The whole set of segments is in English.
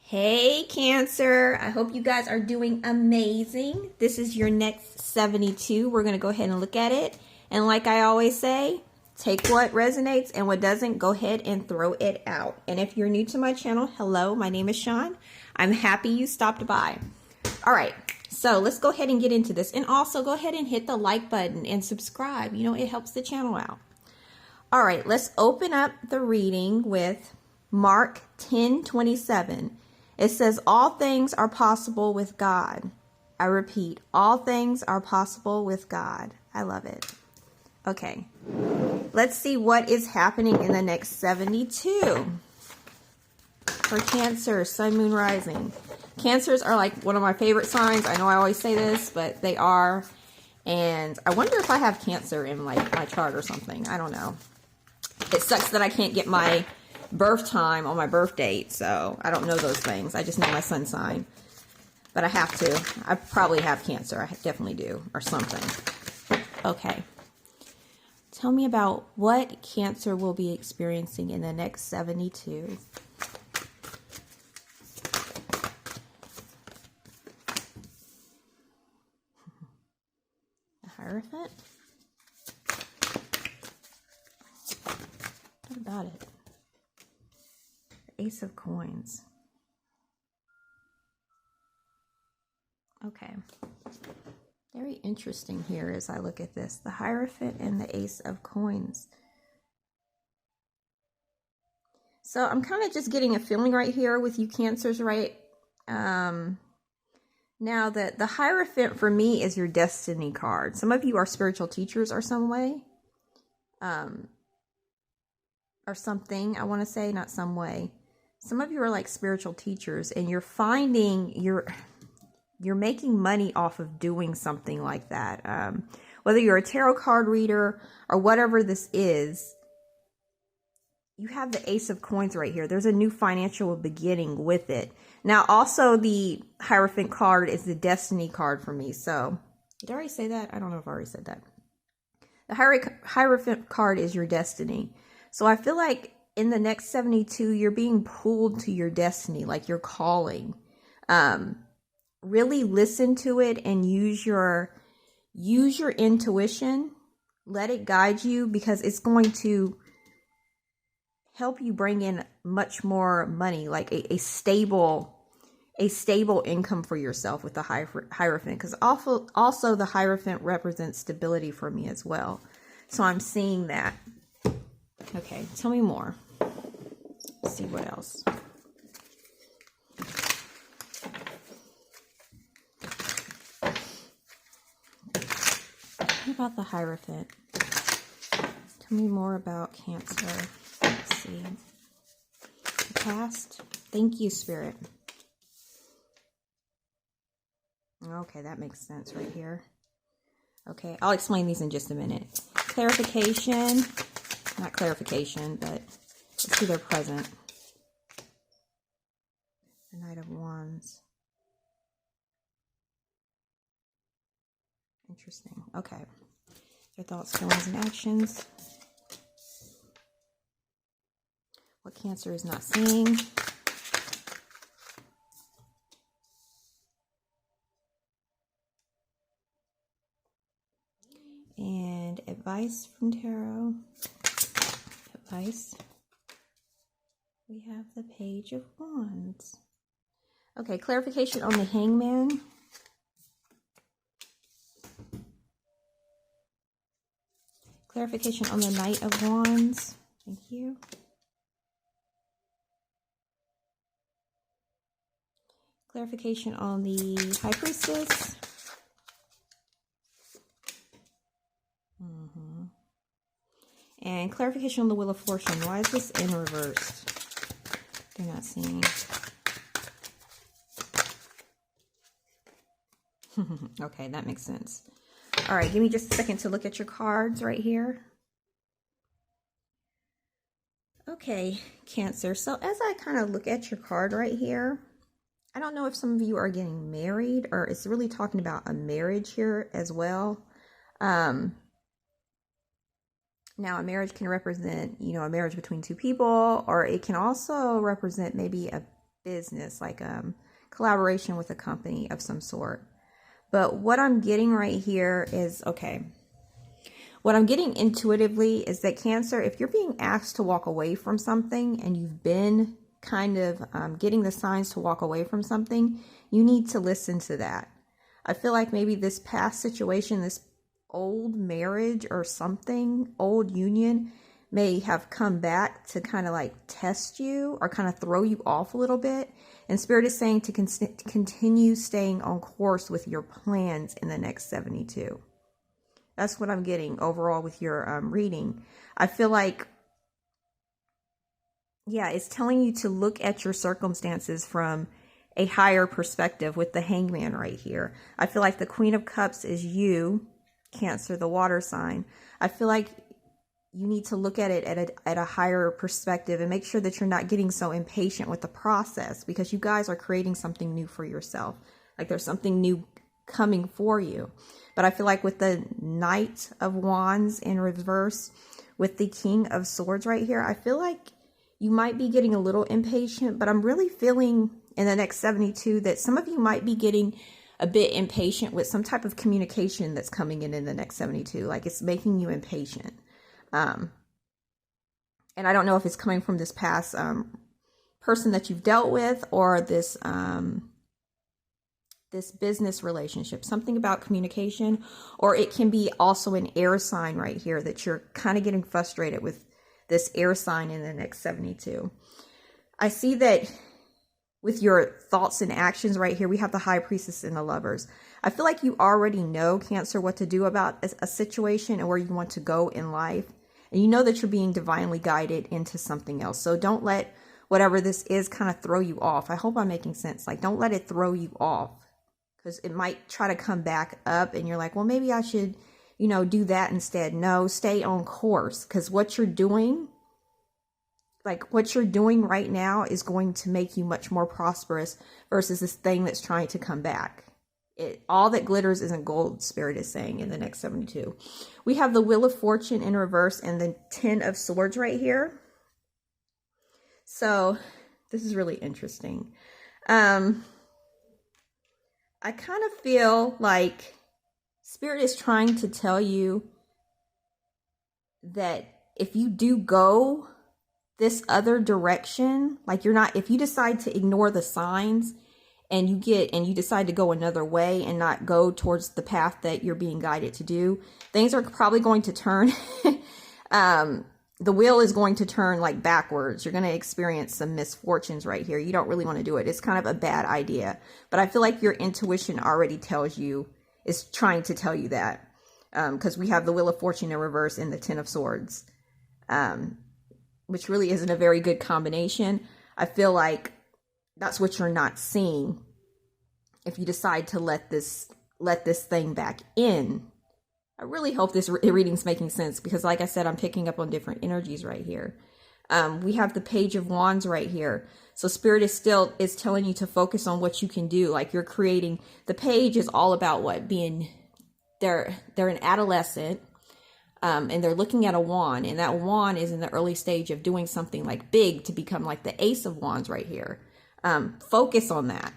Hey Cancer, I hope you guys are doing amazing. This is your next 72. We're going to go ahead and look at it. And like I always say, take what resonates and what doesn't, go ahead and throw it out. And if you're new to my channel, hello, my name is Sean. I'm happy you stopped by. All right, so let's go ahead and get into this. And also go ahead and hit the like button and subscribe. You know, it helps the channel out. All right, let's open up the reading with Mark 10:27. It says, all things are possible with God. I repeat, all things are possible with God. I love it. Okay, let's see what is happening in the next 72. For Cancer, Sun, Moon, Rising. Cancers are like one of my favorite signs. I know I always say this, but they are. And I wonder if I have Cancer in like my chart or something. I don't know. It sucks that I can't get my birth time on my birth date, so I don't know those things. I just know my sun sign, but I have to. I probably have Cancer. I definitely do, or something. Okay, tell me about what Cancer will be experiencing in the next 72. The Hierophant. What about it? Ace of Coins. Okay. Very interesting here as I look at this. The Hierophant and the Ace of Coins. So I'm kind of just getting a feeling right here with you Cancers, right? Now that the Hierophant for me is your destiny card. Some of you are spiritual teachers or some way. Or something, I want to say, not some way. Some of you are like spiritual teachers and you're finding you're making money off of doing something like that. Whether you're a tarot card reader or whatever this is, you have the Ace of Coins right here. There's a new financial beginning with it. Now, also the Hierophant card is the destiny card for me. So, did I already say that? I don't know if I already said that. The Hierophant card is your destiny. So I feel like in the next 72, you're being pulled to your destiny, like your calling. Really listen to it and use your intuition. Let it guide you because it's going to help you bring in much more money, like a stable income for yourself with the Hierophant. Because also the Hierophant represents stability for me as well. So I'm seeing that. Okay, tell me more. Let's see what else. What about the Hierophant? Tell me more about Cancer. Let's see. The past. Thank you, Spirit. Okay, that makes sense right here. Okay, I'll explain these in just a minute. Clarification. Not clarification, but let's see their present. The Knight of Wands. Interesting. Okay. Your thoughts, feelings, and actions. What Cancer is not seeing. And advice from Tarot. Advice. We have the Page of Wands. Okay, clarification on the Hangman. Clarification on the Knight of Wands. Thank you. Clarification on the High Priestess. And clarification on the Wheel of Fortune. Why is this in reverse? They're not seeing. Okay, that makes sense. All right, give me just a second to look at your cards right here. Okay, Cancer. So as I kind of look at your card right here, I don't know if some of you are getting married or it's really talking about a marriage here as well. Now, a marriage can represent, you know, a marriage between two people, or it can also represent maybe a business, like collaboration with a company of some sort. But what I'm getting right here is, okay, what I'm getting intuitively is that Cancer, if you're being asked to walk away from something and you've been kind of getting the signs to walk away from something, you need to listen to that. I feel like maybe this past situation, this old marriage or something, old union, may have come back to kind of like test you or kind of throw you off a little bit. And Spirit is saying to continue staying on course with your plans in the next 72. That's what I'm getting overall with your reading. I feel like, yeah, it's telling you to look at your circumstances from a higher perspective with the Hangman right here. I feel like the Queen of Cups is you, Cancer, the water sign. I feel like you need to look at it at a higher perspective and make sure that you're not getting so impatient with the process, because you guys are creating something new for yourself. Like there's something new coming for you. But I feel like with the Knight of Wands in reverse, with the King of Swords right here, I feel like you might be getting a little impatient, but I'm really feeling in the next 72 that some of you might be getting a bit impatient with some type of communication that's coming in the next 72. Like it's making you impatient. And I don't know if it's coming from this past person that you've dealt with, or this this business relationship, something about communication, or it can be also an air sign right here that you're kind of getting frustrated with this air sign in the next 72. I see that with your thoughts and actions right here, we have the High Priestess and the Lovers. I feel like you already know, Cancer, what to do about a situation and where you want to go in life. And you know that you're being divinely guided into something else. So don't let whatever this is kind of throw you off. I hope I'm making sense. Like, don't let it throw you off, because it might try to come back up and you're like, well, maybe I should, you know, do that instead. No, stay on course, because what you're doing, like what you're doing right now, is going to make you much more prosperous versus this thing that's trying to come back. All that glitters isn't gold, Spirit is saying in the next 72. We have the Wheel of Fortune in reverse and the Ten of Swords right here. So this is really interesting. I kind of feel like Spirit is trying to tell you that if you do go this other direction, like if you decide to ignore the signs and you decide to go another way and not go towards the path that you're being guided to do, things are probably going to turn. The wheel is going to turn like backwards. You're going to experience some misfortunes right here. You don't really want to do it. It's kind of a bad idea. But I feel like your intuition already tells you, is trying to tell you that. Because we have the Wheel of Fortune in reverse and the Ten of Swords. Which really isn't a very good combination. I feel like that's what you're not seeing if you decide to let this thing back in. I really hope this reading's making sense, because like I said, I'm picking up on different energies right here. We have the Page of Wands right here. So Spirit is telling you to focus on what you can do. Like you're creating, the Page is all about what? They're an adolescent. And they're looking at a wand, and that wand is in the early stage of doing something like big to become like the Ace of Wands right here. Focus on that,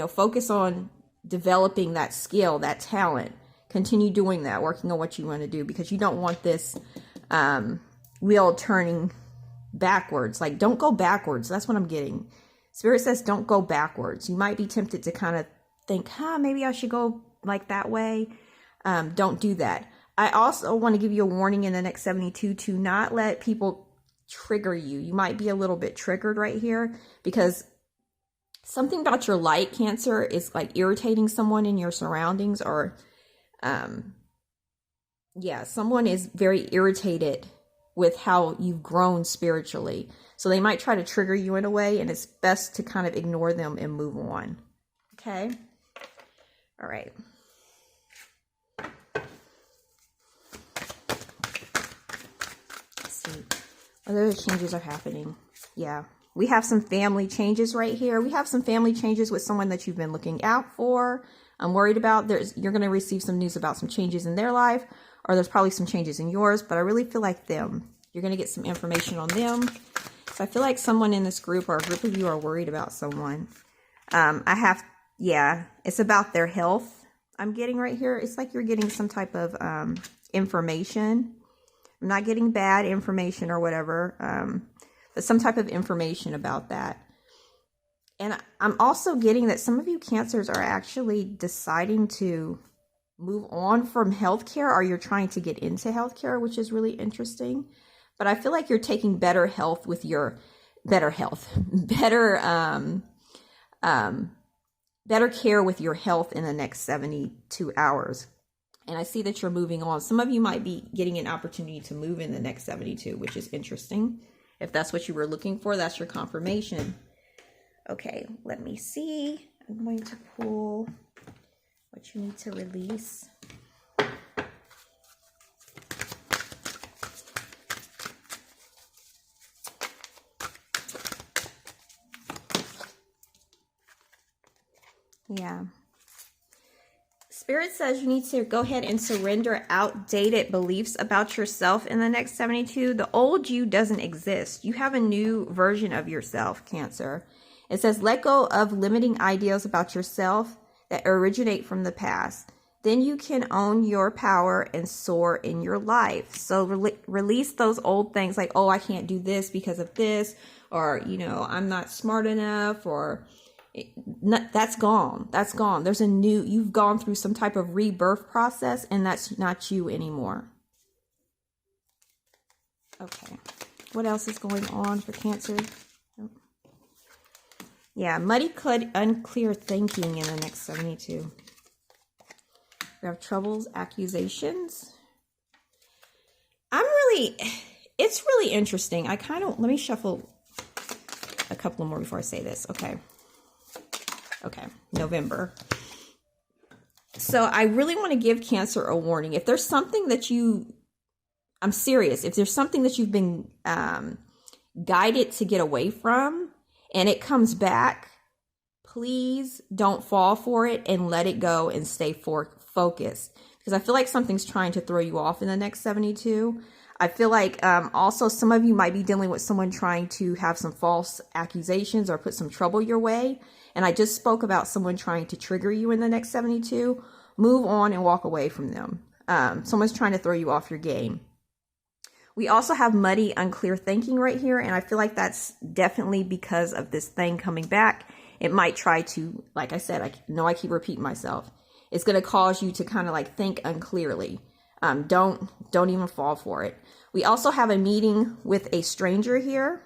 focus on developing that skill, that talent. Continue doing that, working on what you want to do, because you don't want this wheel turning backwards. Like, don't go backwards. That's what I'm getting. Spirit says don't go backwards. You might be tempted to kind of think, maybe I should go like that way. Don't do that. I also want to give you a warning in the next 72 to not let people trigger you. You might be a little bit triggered right here, because something about your light, Cancer, is like irritating someone in your surroundings, or someone is very irritated with how you've grown spiritually. So they might try to trigger you in a way, and it's best to kind of ignore them and move on. Okay? All right. Other changes are happening. Yeah. We have some family changes right here. We have some family changes with someone that you've been looking out for. I'm worried about. You're going to receive some news about some changes in their life, or there's probably some changes in yours, but I really feel like you're going to get some information on them. So I feel like someone in this group or a group of you are worried about someone. Yeah, it's about their health. I'm getting right here. It's like you're getting some type of information. I'm not getting bad information or whatever, but some type of information about that. And I'm also getting that some of you Cancers are actually deciding to move on from healthcare, or you're trying to get into healthcare, which is really interesting. But I feel like you're taking better health with your better care with your health in the next 72 hours. And I see that you're moving on. Some of you might be getting an opportunity to move in the next 72, which is interesting. If that's what you were looking for, that's your confirmation. Okay, let me see. I'm going to pull what you need to release. Yeah. Spirit says you need to go ahead and surrender outdated beliefs about yourself in the next 72. The old you doesn't exist. You have a new version of yourself, Cancer. It says let go of limiting ideas about yourself that originate from the past. Then you can own your power and soar in your life. So release those old things like, oh, I can't do this because of this, or, you know, I'm not smart enough, or that's gone. That's gone. There's a new, you've gone through some type of rebirth process, and that's not you anymore. Okay. What else is going on for Cancer? Yeah, muddy, unclear thinking in the next 72. We have troubles, accusations. It's really interesting. Let me shuffle a couple more before I say this. Okay, November. So I really want to give Cancer a warning. If there's something that I'm serious, if there's something that you've been guided to get away from, and it comes back, please don't fall for it and let it go and stay focused. Because I feel like something's trying to throw you off in the next 72. I feel like also some of you might be dealing with someone trying to have some false accusations or put some trouble your way. And I just spoke about someone trying to trigger you in the next 72. Move on and walk away from them. Someone's trying to throw you off your game. We also have muddy, unclear thinking right here. And I feel like that's definitely because of this thing coming back. It might try to, like I said, I know I keep repeating myself. It's going to cause you to kind of like think unclearly. Don't even fall for it. We also have a meeting with a stranger here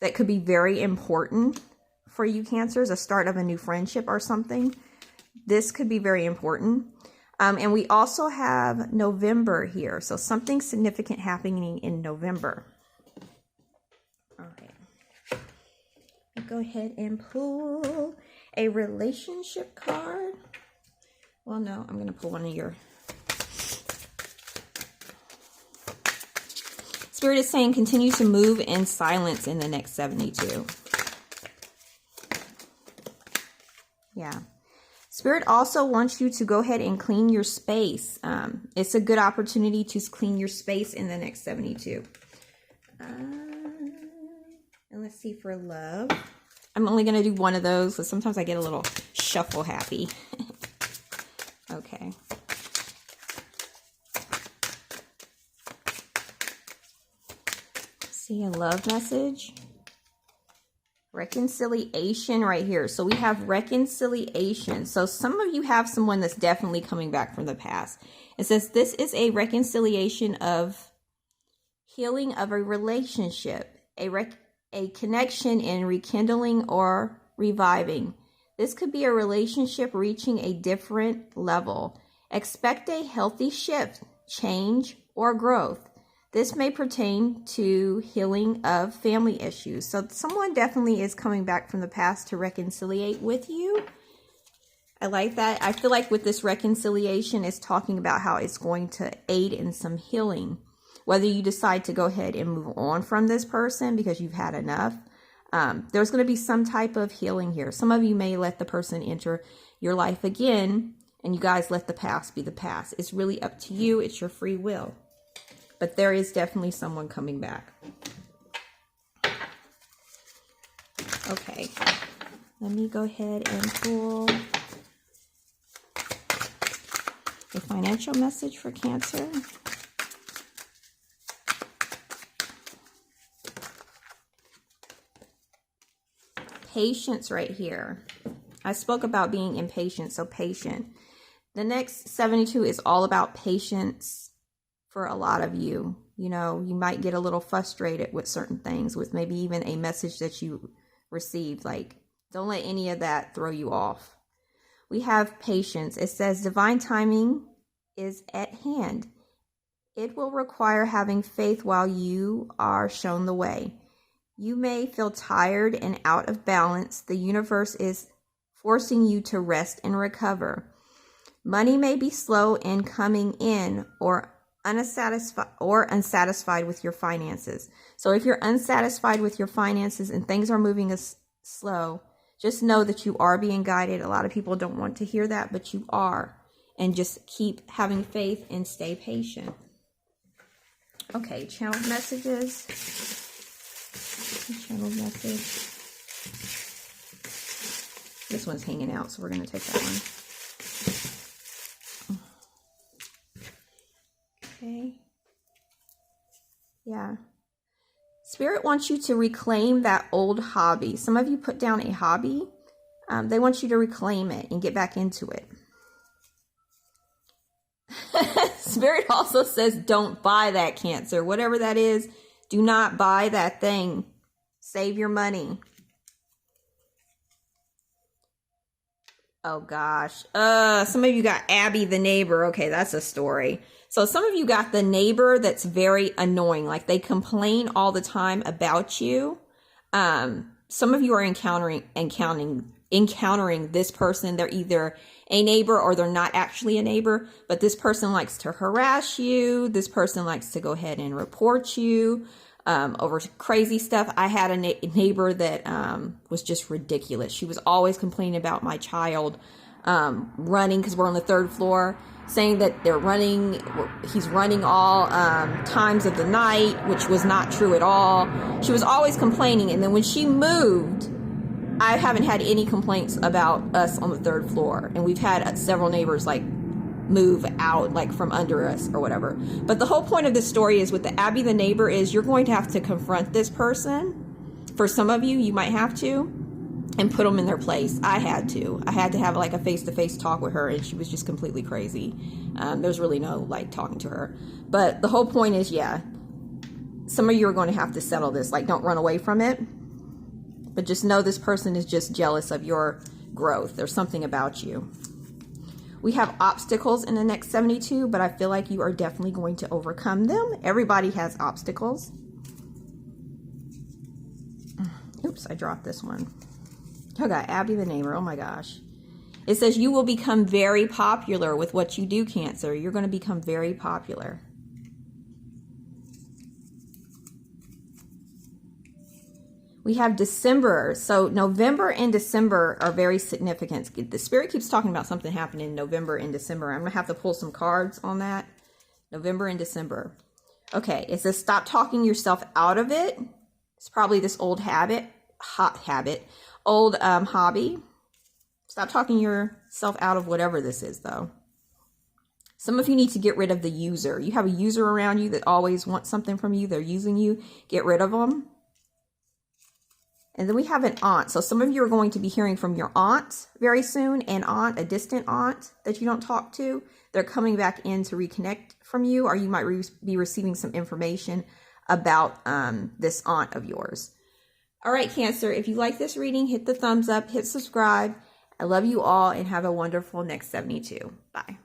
that could be very important for you Cancers, a start of a new friendship or something. This could be very important. And we also have November here. So something significant happening in November. Okay. Go ahead and pull a relationship card. Well, no, I'm going to pull one of your. Spirit is saying continue to move in silence in the next 72. Yeah. Spirit also wants you to go ahead and clean your space. It's a good opportunity to clean your space in the next 72. And let's see for love. I'm only going to do one of those because sometimes I get a little shuffle happy. Okay. See a love message. Reconciliation right here. So we have reconciliation. So some of you have someone that's definitely coming back from the past. It says this is a reconciliation of healing of a relationship, a connection in rekindling or reviving. This could be a relationship reaching a different level. Expect a healthy shift, change, or growth. This may pertain to healing of family issues. So someone definitely is coming back from the past to reconciliate with you. I like that. I feel like with this reconciliation, it's talking about how it's going to aid in some healing. Whether you decide to go ahead and move on from this person because you've had enough, there's going to be some type of healing here. Some of you may let the person enter your life again, and you guys let the past be the past. It's really up to you. It's your free will. But there is definitely someone coming back. Okay, let me go ahead and pull a financial message for Cancer. Patience right here. I spoke about being impatient, so patient. The next 72 is all about patience for a lot of you. You know, you might get a little frustrated with certain things, with maybe even a message that you received. Like, don't let any of that throw you off. We have patience. It says divine timing is at hand. It will require having faith while you are shown the way. You may feel tired and out of balance. The universe is forcing you to rest and recover. Money may be slow in coming in or unsatisfied with your finances. So if you're unsatisfied with your finances and things are moving slow, just know that you are being guided. A lot of people don't want to hear that, but you are. And just keep having faith and stay patient. Okay, channeled messages. Channeled message. This one's hanging out, so we're going to take that one. Okay. Yeah. Spirit wants you to reclaim that old hobby. Some of you put down a hobby. They want you to reclaim it and get back into it. Spirit also says don't buy that, Cancer. Whatever that is, do not buy that thing. Save your money. Oh gosh. Some of you got Abby the neighbor. Okay, that's a story. So some of you got the neighbor that's very annoying. Like they complain all the time about you. Some of you are encountering this person. They're either a neighbor or they're not actually a neighbor, but this person likes to harass you. This person likes to go ahead and report you over crazy stuff. I had a neighbor that was just ridiculous. She was always complaining about my child running, because we're on the 3rd floor, saying that he's running all times of the night, which was not true at all. She was always complaining, and then when she moved, I haven't had any complaints about us on the 3rd floor, and we've had several neighbors like move out like from under us or whatever. But the whole point of this story is with the Abby the neighbor is you're going to have to confront this person. For some of you, you might have to, and put them in their place. I had to have like a face-to-face talk with her, and she was just completely crazy. There's really no like talking to her. But the whole point is, yeah, some of you are going to have to settle this. Like, don't run away from it, but just know this person is just jealous of your growth. There's something about you. We have obstacles in the next 72, but I feel like you are definitely going to overcome them. Everybody has obstacles. Oops, I dropped this one. I got Abby the neighbor. Oh my gosh. It says you will become very popular with what you do, Cancer. You're going to become very popular. We have December. So November and December are very significant. The Spirit keeps talking about something happening in November and December. I'm going to have to pull some cards on that. November and December. Okay, it says stop talking yourself out of it. It's probably this old hobby. Stop talking yourself out of whatever this is, though. Some of you need to get rid of the user. You have a user around you that always wants something from you. They're using you. Get rid of them. And then we have an aunt. So some of you are going to be hearing from your aunt very soon. An aunt, a distant aunt that you don't talk to. They're coming back in to reconnect from you, or you might be receiving some information about this aunt of yours. All right, Cancer, if you like this reading, hit the thumbs up, hit subscribe. I love you all and have a wonderful next 72. Bye.